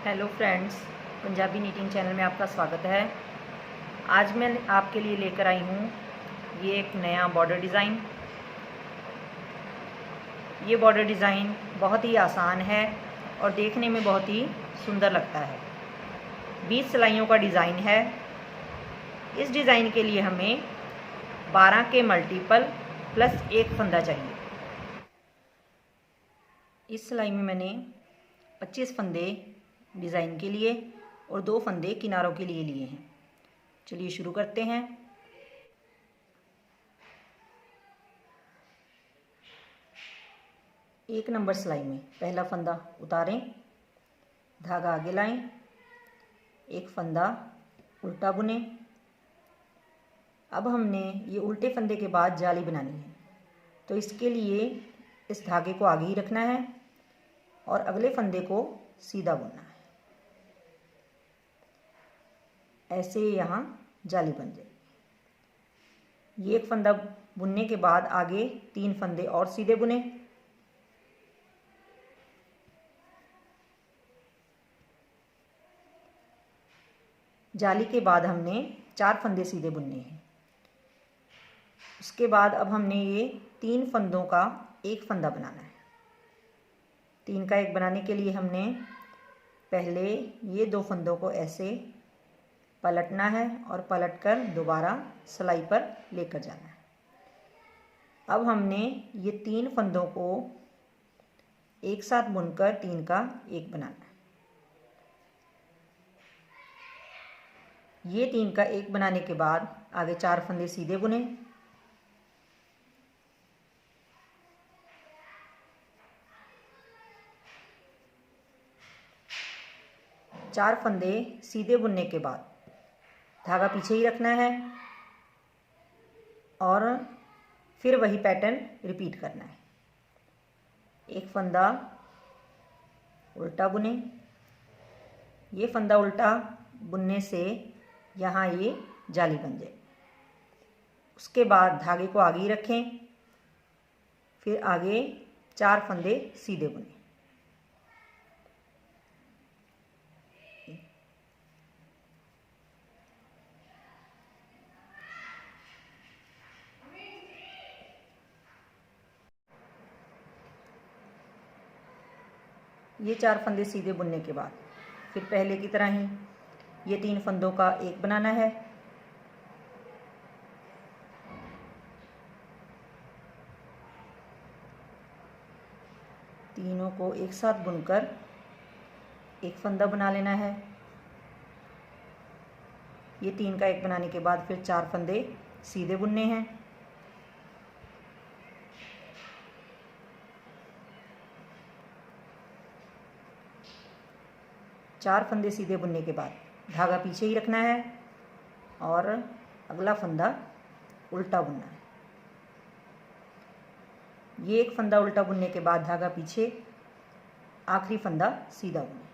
Hello friends, Punjabi knitting channel में आपका स्वागत है। आज मैं आपके लिए लेकर आई हूँ ये एक नया बॉर्डर डिज़ाइन। ये बॉर्डर डिज़ाइन बहुत ही आसान है और देखने में बहुत ही सुंदर लगता है। 20 सिलाइयों का डिज़ाइन है। इस डिज़ाइन के लिए हमें 12 के मल्टीपल प्लस एक फंदा चाहिए। इस सिलाई में मैंने 25 फंदे डिज़ाइन के लिए और 2 फंदे किनारों के लिए लिए हैं। चलिए शुरू करते हैं। एक नंबर सिलाई में पहला फंदा उतारें, धागा आगे लाएं, एक फंदा उल्टा बुनें। अब हमने ये उल्टे फंदे के बाद जाली बनानी है, तो इसके लिए इस धागे को आगे ही रखना है और अगले फंदे को सीधा बुनना है। ऐसे यहाँ जाली बन जाएगी। ये एक फंदा बुनने के बाद आगे 3 फंदे और सीधे बुने। जाली के बाद हमने 4 फंदे सीधे बुनने हैं। उसके बाद अब हमने ये 3 फंदों का एक फंदा बनाना है। 3 का एक बनाने के लिए हमने पहले ये 2 फंदों को ऐसे पलटना है और पलटकर दोबारा सिलाई पर लेकर जाना है। अब हमने ये 3 फंदों को एक साथ बुनकर 3 का एक बनाना है। ये 3 का एक बनाने के बाद आगे 4 फंदे सीधे बुने। चार फंदे सीधे बुनने के बाद धागा पीछे ही रखना है और फिर वही पैटर्न रिपीट करना है। एक फंदा उल्टा बुने। ये फंदा उल्टा बुनने से यहाँ ये जाली बन जाए। उसके बाद धागे को आगे ही रखें, फिर आगे 4 फंदे सीधे बुने। ये 4 फंदे सीधे बुनने के बाद फिर पहले की तरह ही ये 3 फंदों का एक बनाना है। तीनों को एक साथ बुनकर एक फंदा बना लेना है। ये 3 का एक बनाने के बाद फिर 4 फंदे सीधे बुनने हैं। चार फंदे सीधे बुनने के बाद धागा पीछे ही रखना है और अगला फंदा उल्टा बुनना है। ये एक फंदा उल्टा बुनने के बाद धागा पीछे, आखिरी फंदा सीधा बुने।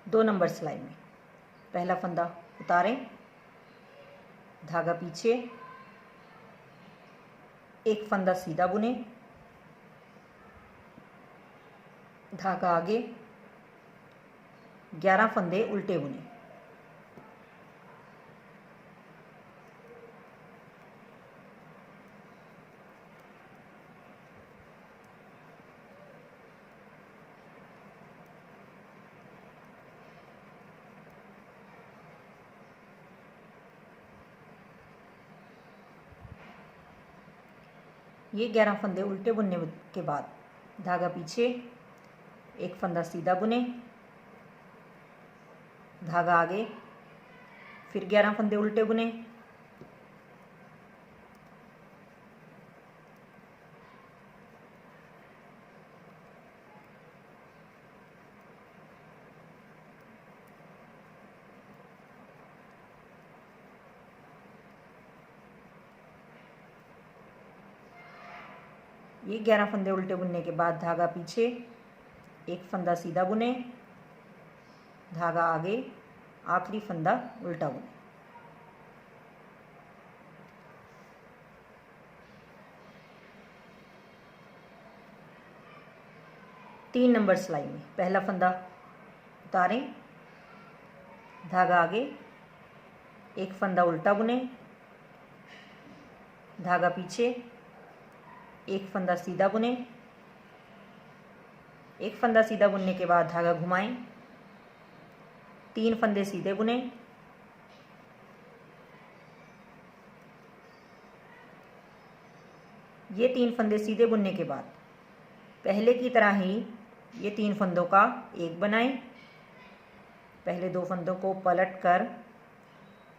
दो नंबर सिलाई में पहला फंदा उतारें, धागा पीछे, एक फंदा सीधा बुने, धागा आगे, 11 फंदे उल्टे बुने। ये 11 फंदे उल्टे बुनने के बाद धागा पीछे, एक फंदा सीधा बुने, धागा आगे, फिर 11 फंदे उल्टे बुने। ये 11 फंदे उल्टे बुनने के बाद धागा पीछे, एक फंदा सीधा बुने, धागा आगे, आखिरी फंदा उल्टा बुने। 3 नंबर सिलाई में पहला फंदा उतारें, धागा आगे, एक फंदा उल्टा बुने, धागा पीछे, एक फंदा सीधा बुने, एक फंदा सीधा बुनने के बाद धागा घुमाएं, 3 फंदे सीधे बुने, ये 3 फंदे सीधे बुनने के बाद पहले की तरह ही ये 3 फंदों का एक बनाएं। पहले 2 फंदों को पलट कर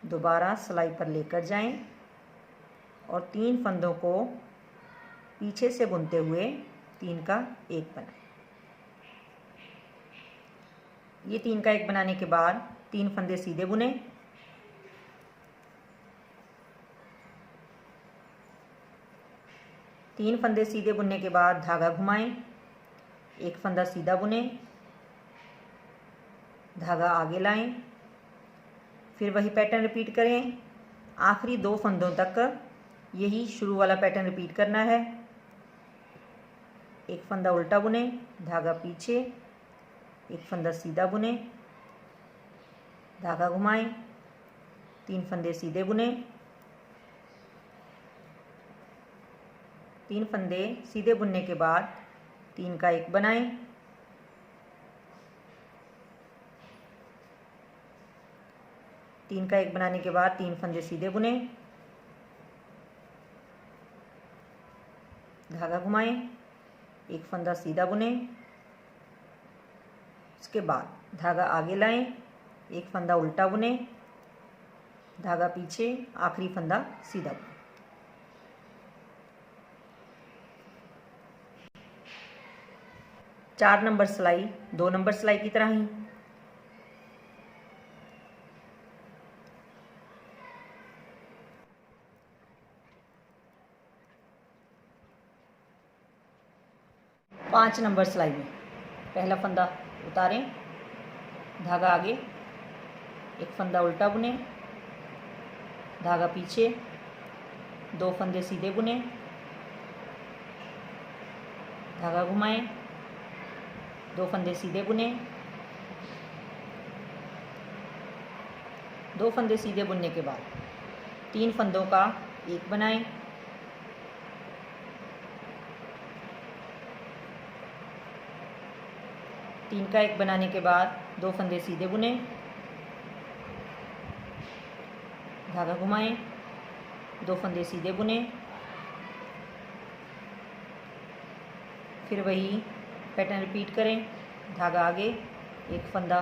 दोबारा सिलाई पर लेकर जाएं और 3 फंदों को पीछे से बुनते हुए 3 का एक बनाएं। ये 3 का एक बनाने के बाद 3 फंदे सीधे बुने, तीन फंदे सीधे बुनने के बाद धागा घुमाएं, एक फंदा सीधा बुने, धागा आगे लाएं, फिर वही पैटर्न रिपीट करें। आखिरी 2 फंदों तक यही शुरू वाला पैटर्न रिपीट करना है। एक फंदा उल्टा बुने, धागा पीछे, एक फंदा सीधा बुने, धागा घुमाएं, 3 फंदे सीधे बुने, 3 फंदे सीधे बुनने के बाद 3 का एक बनाएं। तीन का एक बनाने के बाद 3 फंदे सीधे बुने, धागा घुमाएं, एक फंदा सीधा बुने, उसके बाद धागा आगे लाएं, एक फंदा उल्टा बुने, धागा पीछे, आखिरी फंदा सीधा बुने। चार नंबर सिलाई 2 नंबर सिलाई की तरह ही पाँच नंबर सिलाई में पहला फंदा उतारें, धागा आगे, एक फंदा उल्टा बुने, धागा पीछे, 2 फंदे सीधे बुने, धागा घुमाएं, 2 फंदे सीधे बुने, 2 फंदे सीधे बुनने के बाद 3 फंदों का एक बनाएं, तीन का एक बनाने के बाद 2 फंदे सीधे बुने, धागा घुमाएं, 2 फंदे सीधे बुने, फिर वही पैटर्न रिपीट करें। धागा आगे, एक फंदा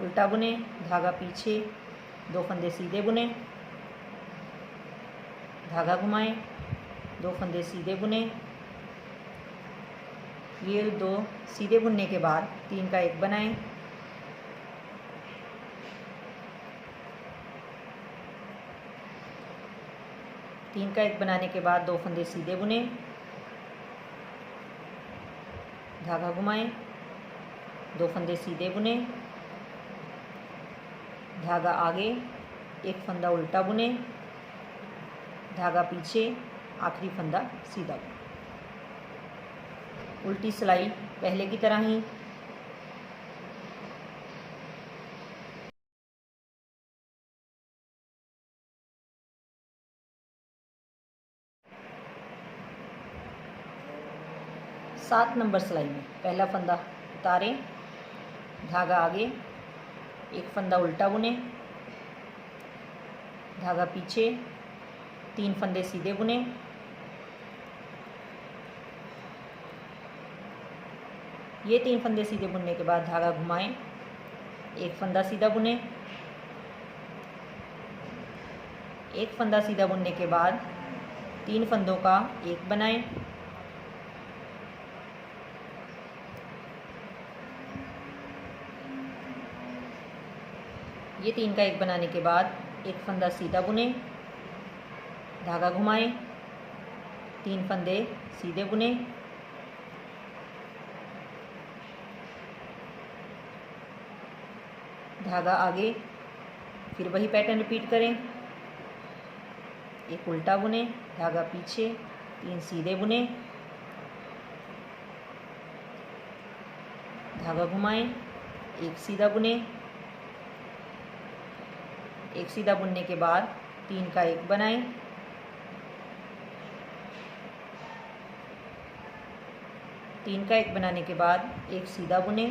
उल्टा बुने, धागा पीछे, 2 फंदे सीधे बुने, धागा घुमाएं, 2 फंदे सीधे बुने, ये 2 सीधे बुनने के बाद 3 का एक बनाएं, तीन का एक बनाने के बाद 2 फंदे सीधे बुने, धागा घुमाएं, 2 फंदे सीधे बुने, धागा आगे, एक फंदा उल्टा बुने, धागा पीछे, आखिरी फंदा सीधा बुने। उल्टी सिलाई पहले की तरह ही सात नंबर सिलाई में पहला फंदा उतारें, धागा आगे, एक फंदा उल्टा बुने, धागा पीछे, 3 फंदे सीधे बुने, ये 3 फंदे सीधे बुनने के बाद धागा घुमाएं, एक फंदा सीधा बुने, एक फंदा सीधा बुनने के बाद 3 फंदों का एक बनाएं, ये 3 का एक बनाने के बाद एक फंदा सीधा बुने, धागा घुमाएं, 3 फंदे सीधे बुने, धागा आगे, फिर वही पैटर्न रिपीट करें। एक उल्टा बुने, धागा पीछे, 3 सीधे बुने, धागा घुमाएं, एक सीधा बुने, एक सीधा बुनने के बाद 3 का 1 बनाएं, तीन का 1 बनाने के बाद एक सीधा बुने,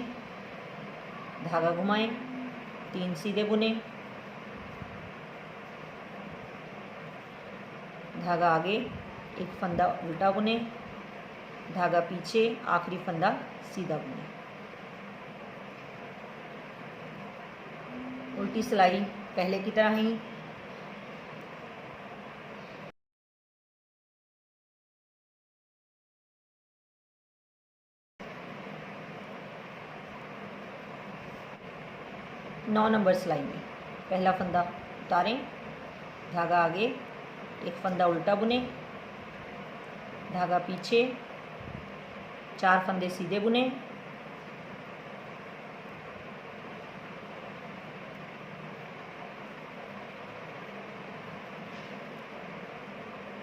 धागा घुमाएं, 3 सीधे बुने, धागा आगे, एक फंदा उल्टा बुने, धागा पीछे, आखिरी फंदा सीधा बुने। उल्टी सिलाई पहले की तरह ही। नौ नंबर सिलाई में पहला फंदा उतारें, धागा आगे, एक फंदा उल्टा बुने, धागा पीछे, 4 फंदे सीधे बुने,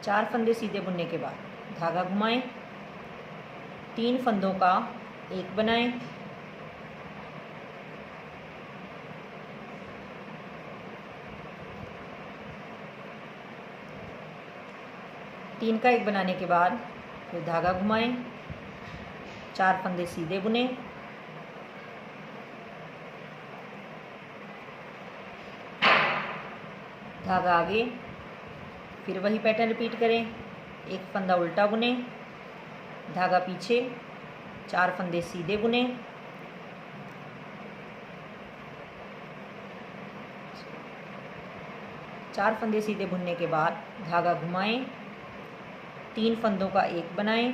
चार फंदे सीधे बुनने के बाद धागा घुमाएं, 3 फंदों का 1 बनाएं, तीन का 1 बनाने के बाद फिर धागा घुमाएं, 4 फंदे सीधे बुने, धागा आगे, फिर वही पैटर्न रिपीट करें, एक फंदा उल्टा बुने, धागा पीछे, 4 फंदे सीधे बुने, चार फंदे सीधे बुनने के बाद धागा घुमाएं, 3 फंदों का 1 बनाएं,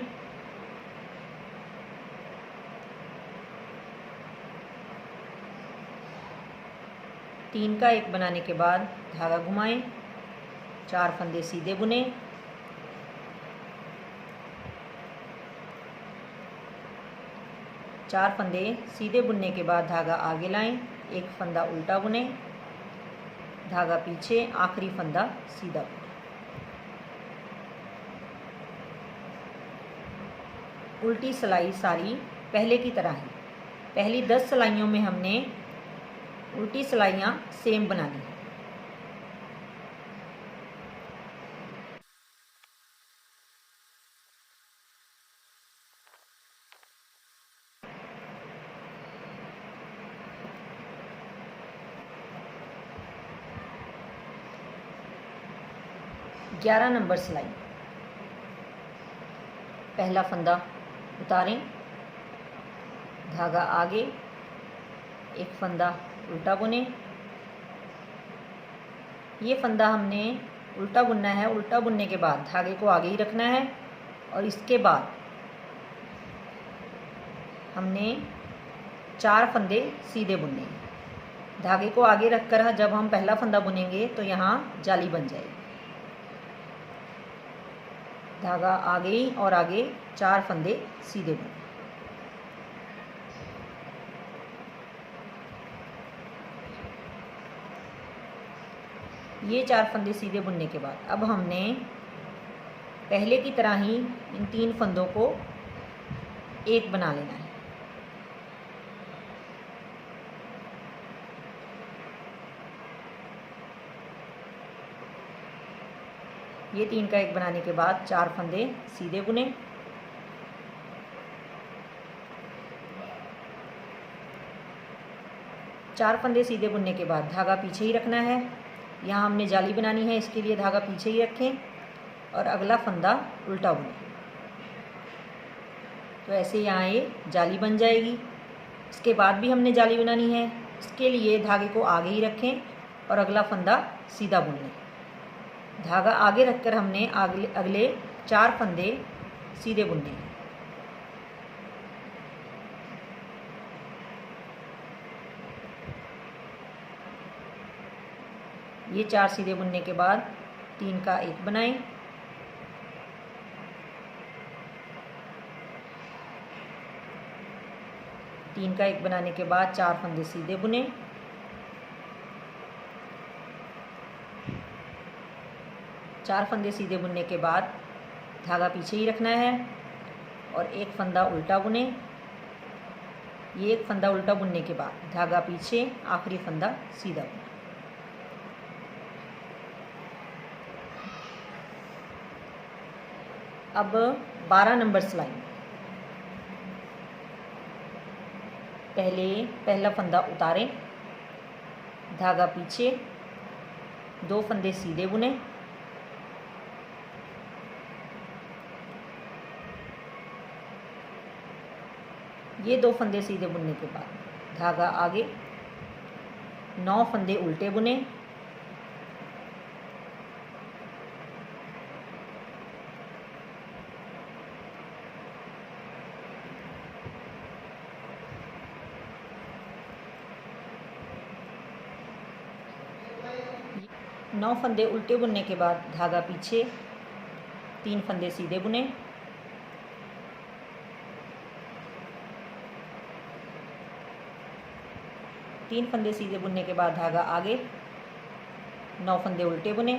तीन का 1 बनाने के बाद धागा घुमाएं, 4 फंदे सीधे बुने, चार फंदे सीधे बुनने के बाद धागा आगे लाएं, एक फंदा उल्टा बुने, धागा पीछे, आखिरी फंदा सीधा बुने। उल्टी सिलाई सारी पहले की तरह ही। पहली 10 सिलाइयों में हमने उल्टी सिलाइयाँ सेम बना ली। ग्यारह नंबर सिलाई। पहला फंदा उतारें, धागा आगे, एक फंदा उल्टा बुने। ये फंदा हमने उल्टा बुनना है। उल्टा बुनने के बाद धागे को आगे ही रखना है और इसके बाद हमने 4 फंदे सीधे बुनने हैं। धागे को आगे रखकर जब हम पहला फंदा बुनेंगे तो यहाँ जाली बन जाएगी। धागा आगे और आगे 4 फंदे सीधे बुने। ये 4 फंदे सीधे बुनने के बाद अब हमने पहले की तरह ही इन 3 फंदों को एक बना लेना है। ये 3 का 1 बनाने के बाद 4 फंदे सीधे बुने। चार फंदे सीधे बुनने के बाद धागा पीछे ही रखना है। यहाँ हमने जाली बनानी है, इसके लिए धागा पीछे ही रखें और अगला फंदा उल्टा बुनें। तो ऐसे यहाँ ये जाली बन जाएगी। इसके बाद भी हमने जाली बनानी है, इसके लिए धागे को आगे ही रखें और अगला फंदा सीधा बुन लें। धागा आगे रखकर हमने अगले 4 फंदे सीधे बुनने हैं। ये 4 सीधे बुनने के बाद 3 का 1 बनाएं। तीन का 1 बनाने के बाद 4 फंदे सीधे बुने। चार फंदे सीधे बुनने के बाद धागा पीछे ही रखना है और एक फंदा उल्टा बुने। ये एक फंदा उल्टा बुनने के बाद धागा पीछे, आखिरी फंदा सीधा बुना। अब 12 नंबर सिलाई में पहला फंदा उतारें, धागा पीछे, 2 फंदे सीधे बुने, ये 2 फंदे सीधे बुनने के बाद धागा आगे, 9 फंदे उल्टे बुने, नौ फंदे उल्टे बुनने के बाद धागा पीछे, 3 फंदे सीधे बुने, तीन फंदे सीधे बुनने के बाद धागा आगे, 9 फंदे उल्टे बुने,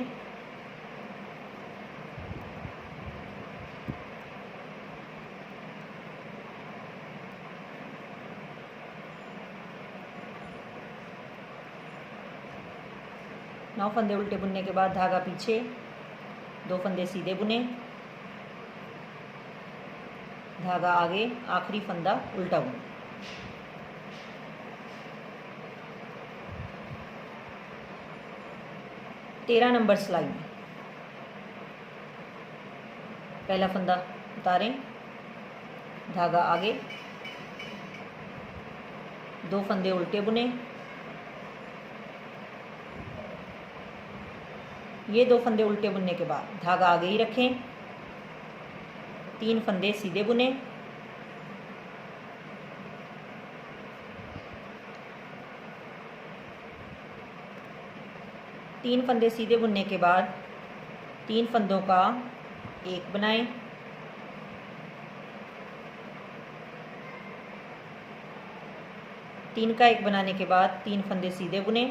नौ फंदे उल्टे बुनने के बाद धागा पीछे, 2 फंदे सीधे बुने, धागा आगे, आखिरी फंदा उल्टा बुने। तेरह नंबर सिलाई में पहला फंदा उतारें, धागा आगे, 2 फंदे उल्टे बुने, ये 2 फंदे उल्टे बुनने के बाद धागा आगे ही रखें, 3 फंदे सीधे बुने, तीन फंदे सीधे बुनने के बाद 3 फंदों का एक बनाएं, तीन का एक बनाने के बाद 3 फंदे सीधे बुने,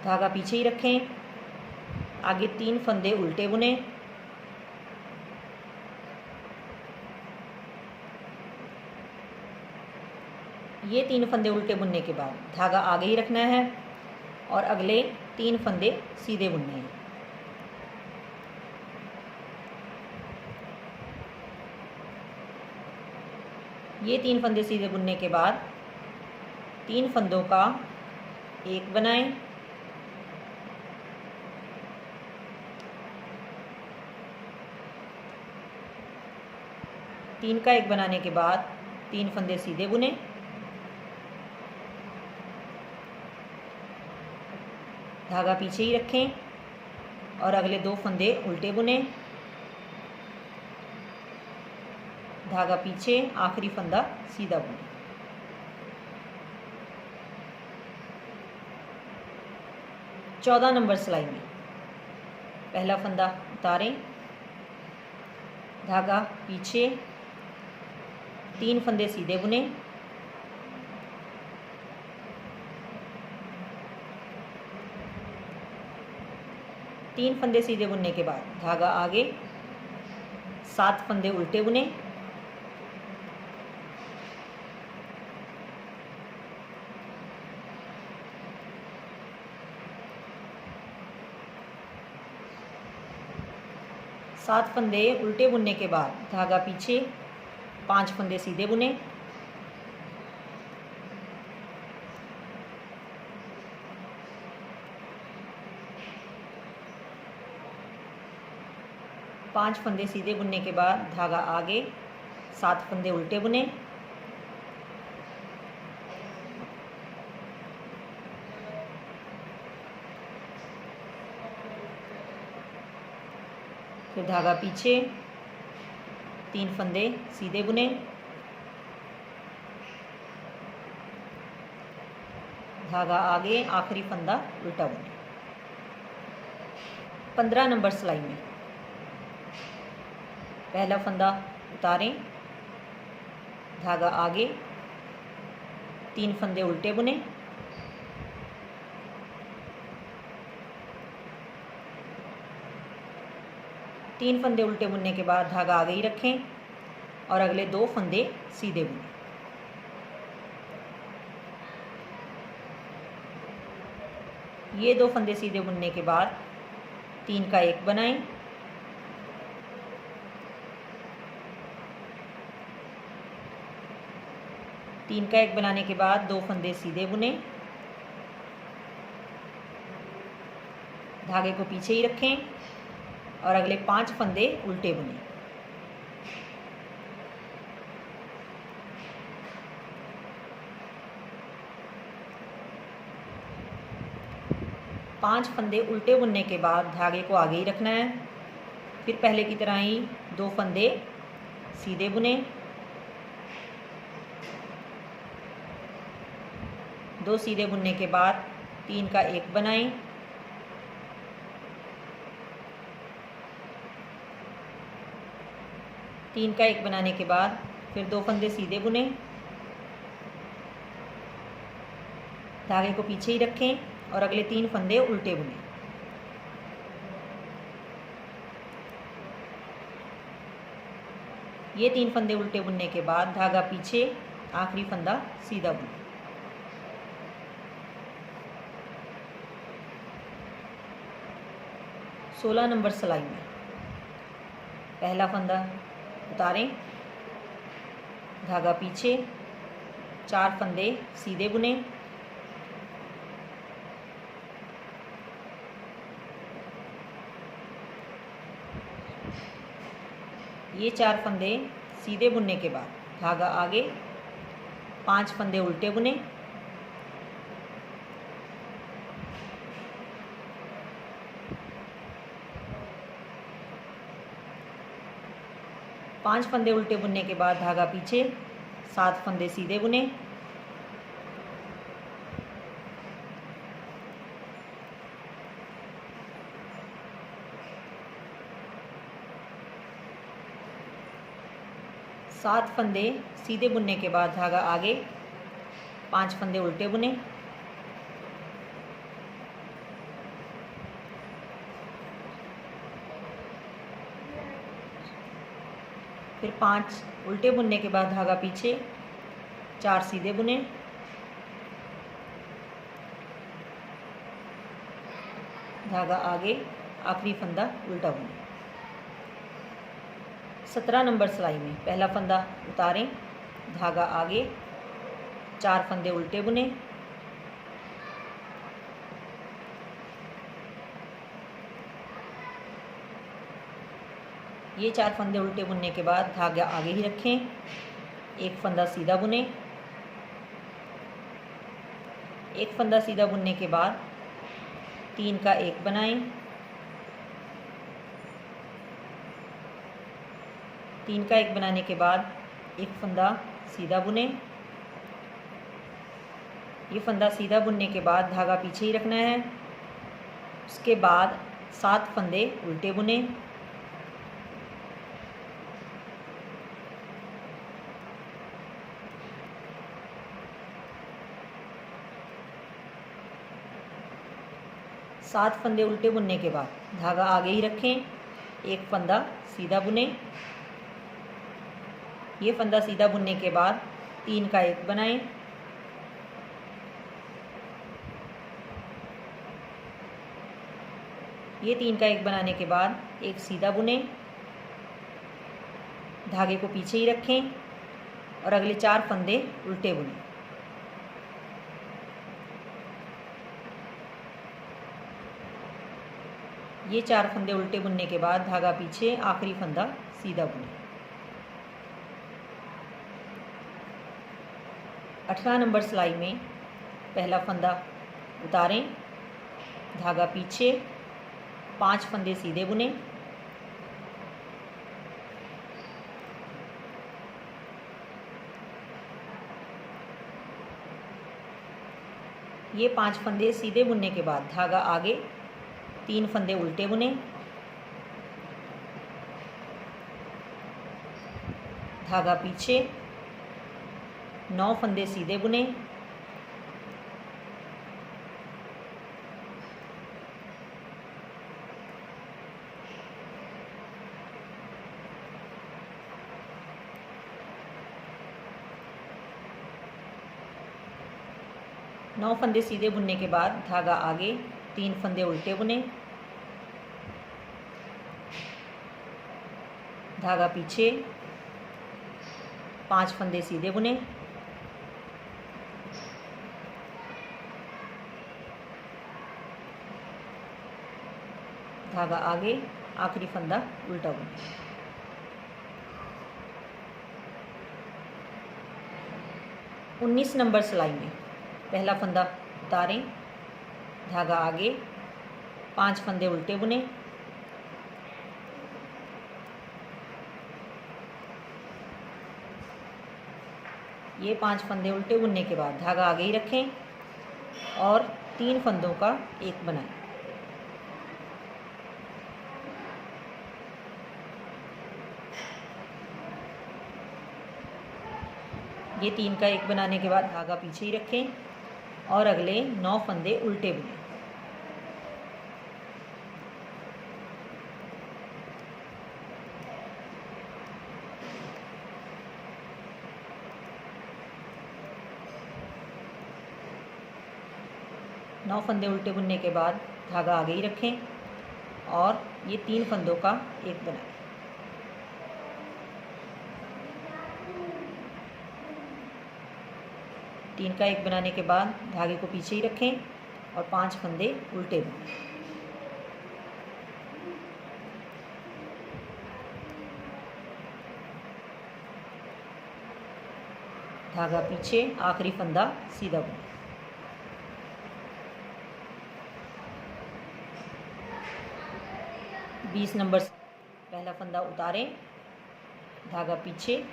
धागा पीछे ही रखें, आगे 3 फंदे उल्टे बुने, ये 3 फंदे उल्टे बुनने के बाद धागा आगे ही रखना है और अगले 3 फंदे सीधे बुनने हैं। ये 3 फंदे सीधे बुनने के बाद 3 फंदों का एक बनाएं, तीन का एक बनाने के बाद 3 फंदे सीधे बुने, धागा पीछे ही रखें और अगले 2 फंदे उल्टे बुने, धागा पीछे, आखिरी फंदा सीधा बुने। चौदह नंबर सिलाई में पहला फंदा उतारें, धागा पीछे, 3 फंदे सीधे बुने, तीन फंदे सीधे बुनने के बाद धागा आगे, 7 फंदे उल्टे बुने, सात फंदे उल्टे बुनने के बाद धागा पीछे, 5 फंदे सीधे बुने, पाँच फंदे सीधे बुनने के बाद धागा आगे, 7 फंदे उल्टे बुने, फिर धागा पीछे, 3 फंदे सीधे बुने, धागा आगे, आखिरी फंदा उल्टा बुने। 15 नंबर सिलाई में पहला फंदा उतारें, धागा आगे, 3 फंदे उल्टे बुने, 3 फंदे उल्टे बुनने के बाद धागा आगे ही रखें और अगले 2 फंदे सीधे बुनें। ये 2 फंदे सीधे बुनने के बाद 3 का 1 बनाएं। तीन का 1 बनाने के बाद 2 फंदे सीधे बुनें। धागे को पीछे ही रखें और अगले 5 फंदे उल्टे बुनें। पाँच फंदे उल्टे बुनने के बाद धागे को आगे ही रखना है। फिर पहले की तरह ही 2 फंदे सीधे बुनें। 2 सीधे बुनने के बाद 3 का 1 बनाएं। तीन का 1 बनाने के बाद फिर 2 फंदे सीधे बुनें। धागे को पीछे ही रखें और अगले 3 फंदे उल्टे बुनें। ये 3 फंदे उल्टे बुनने के बाद धागा पीछे, आखिरी फंदा सीधा बुनें। सोलह नंबर सिलाई में पहला फंदा उतारें, धागा पीछे, 4 फंदे सीधे बुनें। ये 4 फंदे सीधे बुनने के बाद धागा आगे, 5 फंदे उल्टे बुनें। पाँच फंदे उल्टे बुनने के बाद धागा पीछे, 7 फंदे सीधे बुनें। सात फंदे सीधे बुनने के बाद धागा आगे, 5 फंदे उल्टे बुनें। फिर 5 उल्टे बुनने के बाद धागा पीछे, 4 सीधे बुनें। धागा आगे, आखिरी फंदा उल्टा बुनें। 17 नंबर सिलाई में पहला फंदा उतारें, धागा आगे, 4 फंदे उल्टे बुनें। ये 4 फंदे उल्टे बुनने के बाद धागा आगे ही रखें, 1 फंदा सीधा बुनें। 1 फंदा सीधा बुनने के बाद 3 का 1 बनाएं। 3 का 1 बनाने के बाद 1 फंदा सीधा बुनें। ये फंदा सीधा बुनने के बाद धागा पीछे ही रखना है। उसके बाद 7 फंदे उल्टे बुनें। सात फंदे उल्टे बुनने के बाद धागा आगे ही रखें, 1 फंदा सीधा बुनें। ये फंदा सीधा बुनने के बाद 3 का 1 बनाएं। ये 3 का 1 बनाने के बाद 1 सीधा बुनें। धागे को पीछे ही रखें और अगले 4 फंदे उल्टे बुनें। ये 4 फंदे उल्टे बुनने के बाद धागा पीछे, आखिरी फंदा सीधा बुनें। 18 नंबर सिलाई में पहला फंदा उतारें, धागा पीछे, 5 फंदे सीधे बुनें। ये 5 फंदे सीधे बुनने के बाद धागा आगे, 3 फंदे उल्टे बुनें। धागा पीछे, 9 फंदे सीधे बुनें। 9 फंदे सीधे बुनने के बाद धागा आगे, 3 फंदे उल्टे बुने, धागा पीछे, 5 फंदे सीधे बुने, धागा आगे, आखिरी फंदा उल्टा बुने। उन्नीस नंबर सिलाई में पहला फंदा उतारें, धागा आगे, 5 फंदे उल्टे बुने, ये 5 फंदे उल्टे बुनने के बाद धागा आगे ही रखें और 3 फंदों का एक बनाएं। ये 3 का एक बनाने के बाद धागा पीछे ही रखें और अगले 9 फंदे उल्टे बुनें। नौ फंदे उल्टे बुनने के बाद धागा आगे ही रखें और ये 3 फंदों का एक बनाएं। तीन का एक बनाने के बाद धागे को पीछे ही रखें और 5 फंदे उल्टे बुनें। धागा पीछे, आखिरी फंदा सीधा बुनें। बीस नंबर पहला फंदा उतारें, धागा पीछे,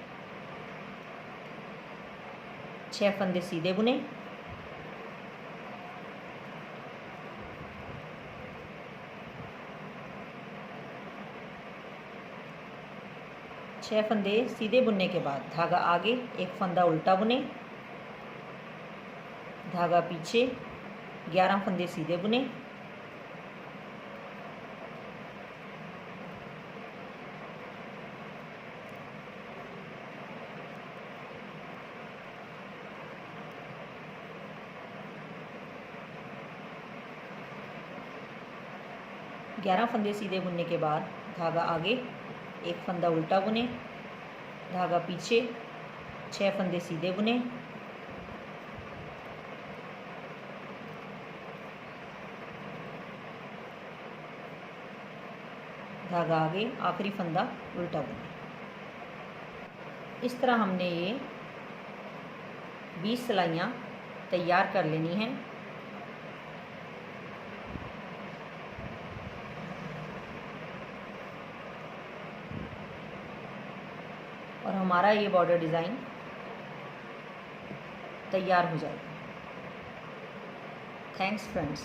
6 फंदे सीधे बुने, छह फंदे सीधे बुनने के बाद धागा आगे, 1 फंदा उल्टा बुने, धागा पीछे, 11 फंदे सीधे बुने, ग्यारह फंदे सीधे बुनने के बाद धागा आगे, 1 फंदा उल्टा बुने, धागा पीछे, 6 फंदे सीधे बुने, धागा आगे, आखिरी फंदा उल्टा बुने। इस तरह हमने ये 20 सिलाइयाँ तैयार कर लेनी हैं। और हमारा ये बॉर्डर डिज़ाइन तैयार हो जाएगा। Thanks friends.